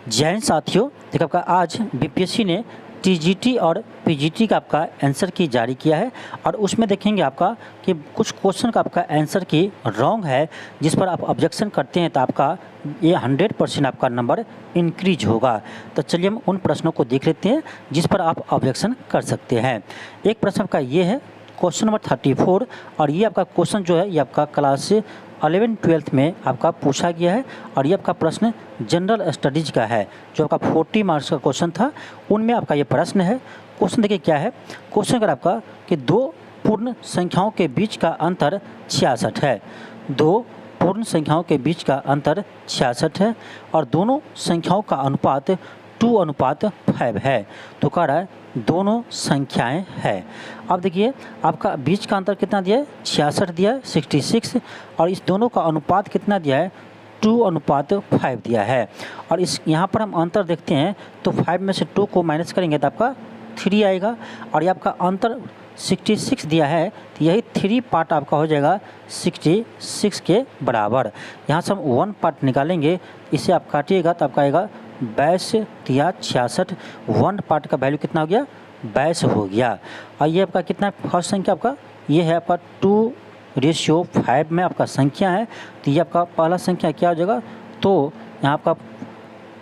जय हिंद साथियों। देखिए आपका आज बीपीएससी ने टीजीटी और पीजीटी का आपका आंसर की जारी किया है और उसमें देखेंगे आपका कि कुछ क्वेश्चन का आपका आंसर की रॉन्ग है, जिस पर आप ऑब्जेक्शन करते हैं तो आपका ये 100% आपका नंबर इंक्रीज होगा। तो चलिए हम उन प्रश्नों को देख लेते हैं जिस पर आप ऑब्जेक्शन कर सकते हैं। एक प्रश्न आपका ये है क्वेश्चन नंबर 34 और ये आपका क्वेश्चन जो है ये आपका क्लास 11-12 में आपका पूछा गया है और ये आपका प्रश्न जनरल स्टडीज का है, जो आपका 40 मार्क्स का क्वेश्चन था उनमें आपका ये प्रश्न है। क्वेश्चन देखिए क्या है। क्वेश्चन अगर आपका कि दो पूर्ण संख्याओं के बीच का अंतर 66 है, दो पूर्ण संख्याओं के बीच का अंतर 66 है और दोनों संख्याओं का अनुपात 2:5 है, तो कह रहा है दोनों संख्याएं हैं। अब देखिए आपका बीच का अंतर कितना दिया है, 66 दिया है, 66, और इस दोनों का अनुपात कितना दिया है, 2:5 दिया है। और इस यहाँ पर हम अंतर देखते हैं तो 5 में से 2 को माइनस करेंगे तो आपका 3 आएगा और ये आपका अंतर 66 दिया है, तो यही 3 पार्ट आपका हो जाएगा 66 के बराबर। यहाँ से हम 1 पार्ट निकालेंगे, इसे आप काटिएगा तो आपका आएगा 22 या 66, 1 पार्ट का वैल्यू कितना हो गया, 22 हो गया। और ये आपका कितना फर्स्ट संख्या आपका ये है आपका 2:5 में आपका संख्या है, तो ये आपका पहला संख्या क्या हो जाएगा, तो यहाँ आपका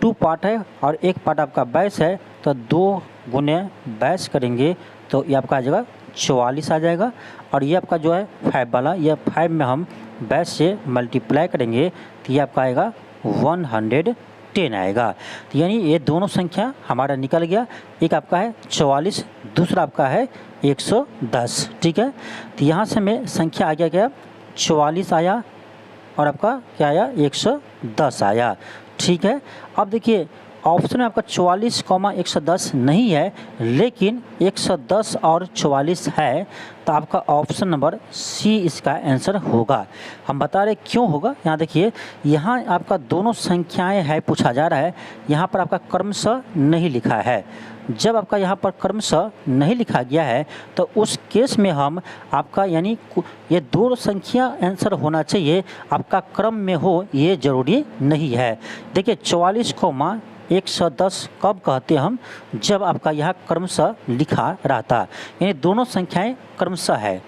2 पार्ट है और 1 पार्ट आपका 22 है, तो 2 गुने 22 करेंगे तो ये आपका आ जाएगा 44 आ जाएगा। और ये आपका जो है 5 वाला, ये 5 में हम 22 से मल्टीप्लाई करेंगे तो ये आपका आएगा 110 आएगा। तो यानी ये दोनों संख्या हमारा निकल गया, एक आपका है 44, दूसरा आपका है 110। ठीक है, तो यहाँ से हमें संख्या आ गया क्या, 44 आया और आपका क्या आया, 110 आया। ठीक है, अब देखिए ऑप्शन में आपका 44,110 नहीं है, लेकिन 110 और 44 है, तो आपका ऑप्शन नंबर सी इसका आंसर होगा। हम बता रहे क्यों होगा। यहाँ देखिए, यहाँ आपका दोनों संख्याएं है पूछा जा रहा है, यहाँ पर आपका क्रमशः नहीं लिखा है। जब आपका यहाँ पर क्रमशः नहीं लिखा गया है तो उस केस में हम आपका यानी ये दो संख्या आंसर होना चाहिए, आपका क्रम में हो ये ज़रूरी नहीं है। देखिए 44,110 कब कहते हैं हम, जब आपका यहाँ क्रमशः लिखा रहता, यानी दोनों संख्याएं क्रमशः है,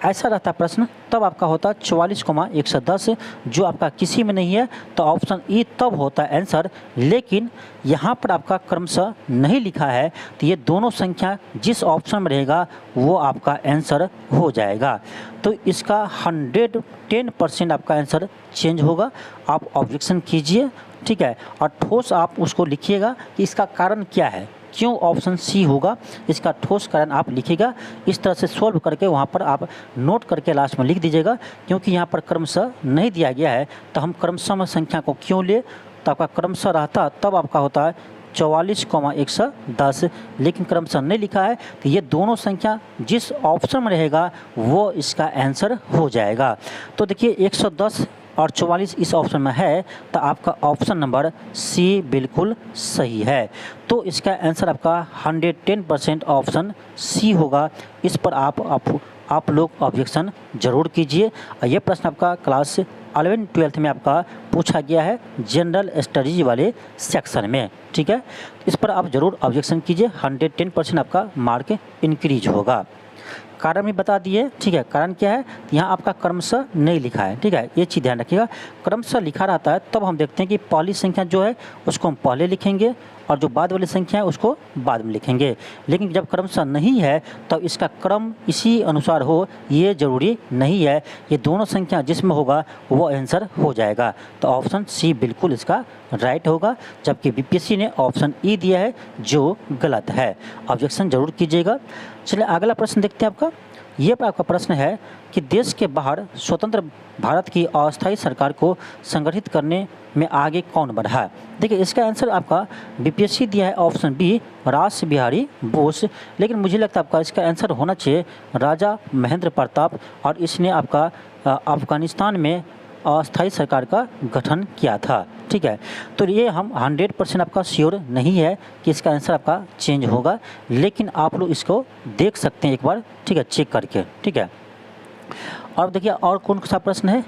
ऐसा रहता प्रश्न, तब आपका होता 44,110, जो आपका किसी में नहीं है तो ऑप्शन ई तब होता है आंसर। लेकिन यहाँ पर आपका क्रमशः नहीं लिखा है, तो ये दोनों संख्या जिस ऑप्शन में रहेगा वो आपका आंसर हो जाएगा। तो इसका 110% आपका आंसर चेंज होगा। आप ऑब्जेक्शन कीजिए, ठीक है, और ठोस आप उसको लिखिएगा कि इसका कारण क्या है, क्यों ऑप्शन सी होगा, इसका ठोस कारण आप लिखिएगा। इस तरह से सॉल्व करके वहाँ पर आप नोट करके लास्ट में लिख दीजिएगा, क्योंकि यहाँ पर क्रमशः नहीं दिया गया है तो हम क्रमशः में संख्या को क्यों ले, तो आपका क्रमशः रहता तब आपका होता है 44,110, लेकिन क्रमशः नहीं लिखा है, तो ये दोनों संख्या जिस ऑप्शन में रहेगा वो इसका आंसर हो जाएगा। तो देखिए 110 और 44 इस ऑप्शन में है, तो आपका ऑप्शन नंबर सी बिल्कुल सही है। तो इसका आंसर आपका 110% ऑप्शन सी होगा। इस पर आप लोग ऑब्जेक्शन जरूर कीजिए। ये प्रश्न आपका क्लास 11-12 में आपका पूछा गया है जनरल स्टडीज वाले सेक्शन में। ठीक है, इस पर आप ज़रूर ऑब्जेक्शन कीजिए, 110% आपका मार्क इंक्रीज होगा। कारण भी बता दिए, ठीक है, कारण क्या है, यहाँ आपका क्रमशः नहीं लिखा है। ठीक है, ये चीज़ ध्यान रखिएगा, क्रमशः लिखा रहता है तब हम देखते हैं कि पहली संख्या जो है उसको हम पहले लिखेंगे और जो बाद वाली संख्या है उसको बाद में लिखेंगे। लेकिन जब क्रमशः नहीं है तो इसका क्रम इसी अनुसार हो ये ज़रूरी नहीं है, ये दोनों संख्या जिसमें होगा वो आंसर हो जाएगा। तो ऑप्शन सी बिल्कुल इसका राइट होगा, जबकि बीपीएससी ने ऑप्शन ई दिया है जो गलत है। ऑब्जेक्शन जरूर कीजिएगा। चलिए अगला प्रश्न देखते हैं आपका। ये आपका प्रश्न है कि देश के बाहर स्वतंत्र भारत की अस्थायी सरकार को संगठित करने में आगे कौन बढ़ा है। देखिए इसका आंसर आपका बीपीएससी दिया है ऑप्शन बी, रास बिहारी बोस, लेकिन मुझे लगता है आपका इसका आंसर होना चाहिए राजा महेंद्र प्रताप, और इसने आपका अफगानिस्तान में अस्थायी सरकार का गठन किया था। ठीक है, तो ये हम 100% आपका श्योर नहीं है कि इसका आंसर आपका चेंज होगा, लेकिन आप लोग इसको देख सकते हैं एक बार, ठीक है, चेक करके। ठीक है, और देखिए और कौन सा प्रश्न है।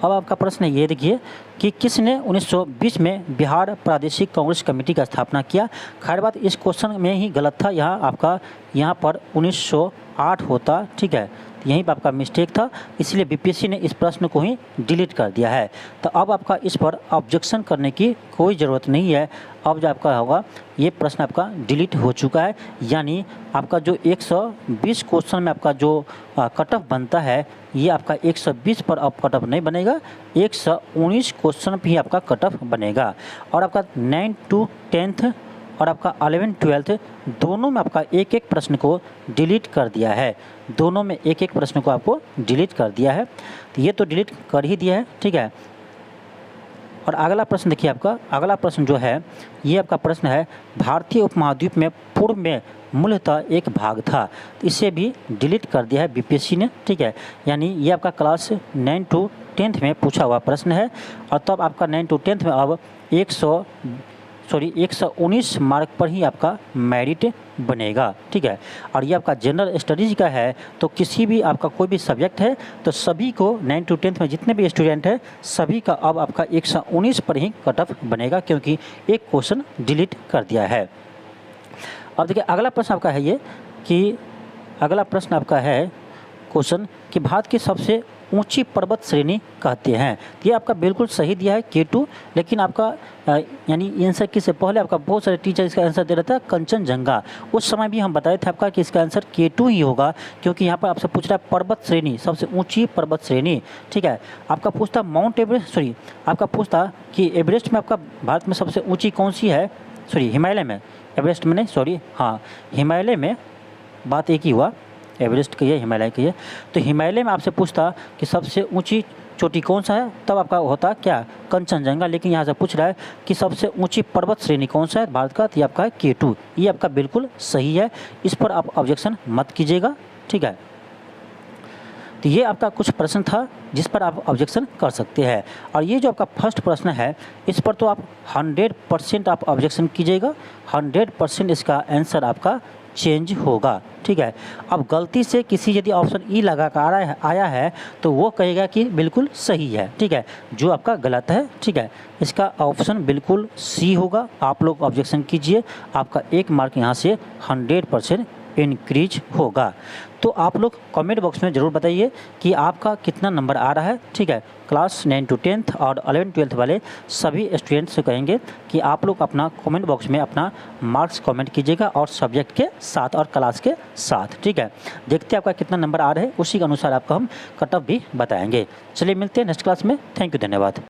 अब आपका प्रश्न है ये देखिए कि किसने 1920 में बिहार प्रादेशिक कांग्रेस कमेटी का स्थापना किया। खैर बात इस क्वेश्चन में ही गलत था, यहाँ पर 1908 होता, ठीक है, यहीं पर आपका मिस्टेक था, इसलिए बीपीएससी ने इस प्रश्न को ही डिलीट कर दिया है। तो अब आपका इस पर ऑब्जेक्शन करने की कोई ज़रूरत नहीं है। अब जो आपका होगा ये प्रश्न आपका डिलीट हो चुका है, यानी आपका जो 120 क्वेश्चन में आपका जो कट ऑफ बनता है ये आपका 120 पर अब कट ऑफ नहीं बनेगा, 119 क्वेश्चन भी आपका कट ऑफ बनेगा। और आपका 9 to 10th और आपका 11-12 दोनों में आपका एक एक प्रश्न को डिलीट कर दिया है, दोनों में एक एक प्रश्न को आपको डिलीट कर दिया है। तो ये तो डिलीट कर ही दिया है, ठीक है। और अगला प्रश्न देखिए, आपका अगला प्रश्न जो है ये आपका प्रश्न है, भारतीय उपमहाद्वीप में पूर्व में मूलतः एक भाग था, तो इसे भी डिलीट कर दिया है बीपीएससी ने, ठीक है। यानी ये आपका क्लास 9 to 10th में पूछा हुआ प्रश्न है, और तब आपका 9 to 10th में अब 119 मार्क पर ही आपका मेरिट बनेगा, ठीक है। और ये आपका जनरल स्टडीज़ का है, तो किसी भी आपका कोई भी सब्जेक्ट है तो सभी को 9 to 10th में जितने भी स्टूडेंट हैं सभी का अब आपका 119 पर ही कट ऑफ बनेगा, क्योंकि एक क्वेश्चन डिलीट कर दिया है। अब देखिए अगला प्रश्न आपका है ये कि अगला प्रश्न आपका है क्वेश्चन कि भारत की सबसे ऊंची पर्वत श्रेणी कहते हैं। ये आपका बिल्कुल सही दिया है K2, लेकिन आपका यानी आंसर की से पहले आपका बहुत सारे टीचर इसका आंसर दे रहा था कंचनजंगा। उस समय भी हम बताए थे आपका कि इसका आंसर K2 ही होगा, क्योंकि यहाँ पर आपसे पूछ रहा है पर्वत श्रेणी, सबसे ऊंची पर्वत श्रेणी, ठीक है। आपका पूछता माउंट एवरेस्ट, आपका पूछता कि एवरेस्ट में आपका भारत में सबसे ऊँची कौन सी है, हिमालय में, एवरेस्ट में नहीं, हाँ हिमालय में, बात एक ही हुआ, एवरेस्ट कहिए हिमालय कहिए। तो हिमालय में आपसे पूछता कि सबसे ऊंची चोटी कौन सा है, तब आपका होता क्या कंचनजंगा, लेकिन यहाँ से पूछ रहा है कि सबसे ऊंची पर्वत श्रेणी कौन सा है भारत का, तो ये आपका है K2। ये आपका बिल्कुल सही है, इस पर आप ऑब्जेक्शन मत कीजिएगा, ठीक है। तो ये आपका कुछ प्रश्न था जिस पर आप ऑब्जेक्शन कर सकते हैं। और ये जो आपका फर्स्ट प्रश्न है इस पर तो आप 100% आप ऑब्जेक्शन कीजिएगा, 100% इसका आंसर आपका चेंज होगा, ठीक है। अब गलती से किसी यदि ऑप्शन ई लगा कर आया है तो वो कहेगा कि बिल्कुल सही है, ठीक है, जो आपका गलत है, ठीक है। इसका ऑप्शन बिल्कुल सी होगा। आप लोग ऑब्जेक्शन कीजिए, आपका 1 मार्क यहाँ से 100% इंक्रीज होगा। तो आप लोग कमेंट बॉक्स में ज़रूर बताइए कि आपका कितना नंबर आ रहा है, ठीक है। क्लास 9 to 10th और 11-12 वाले सभी स्टूडेंट्स से कहेंगे कि आप लोग अपना कमेंट बॉक्स में अपना मार्क्स कमेंट कीजिएगा, और सब्जेक्ट के साथ और क्लास के साथ, ठीक है। देखते हैं आपका कितना नंबर आ रहा है, उसी के अनुसार आपको हम कट ऑफ भी बताएंगे। चलिए मिलते हैं नेक्स्ट क्लास में। थैंक यू, धन्यवाद।